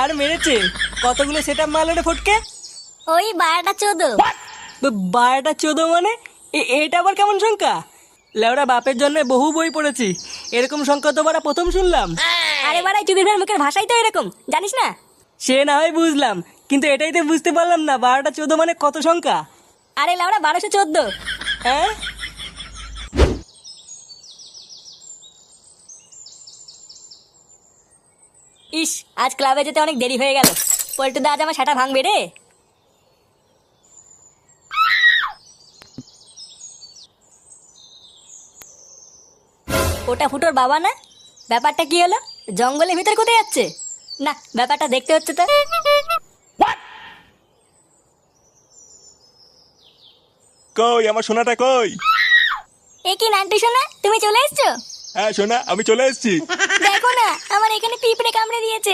চার মেরেছে। কতগুলো সেট আপ মারলো রে ফটকে? ওই 12টা 14। 12টা 14 মানে? এটা আবার কেমন সংখ্যা? লেওড়া বাপের জন্য বহু বই পড়েছি, এরকম সংখ্যা তো বারা প্রথম শুনলাম। আরে বাড়াই চুদির ভাইয়ের মুখের ভাষাই তো এরকম, জানিস না? সে না হয় বুঝলাম, কিন্তু এটাই তো বুঝতে পারলাম না 12টা 14 মানে কত সংখ্যা। আরে লাউড়া 1214। হ্যাঁ? ইস, আজ ক্লাবে যেতে অনেক দেরি হয়ে গেল। পল্টুদা আজ আমার সেটা ভাঙবে রে। ওটা ফুটোর বাবা না? ব্যাপারটা কি হলো? জঙ্গলের ভিতর কোথায় যাচ্ছে? না, ব্যাপারটা দেখতে হচ্ছে তো। কই আমার সোনাটা কই? এ কি নান্টু সোনা, তুমি চলে এসছো? হ্যাঁ সোনা, আমি চলে এসেছি। দেখো না, আমার এখানে পিঁপড়ে কামড়ে দিয়েছে।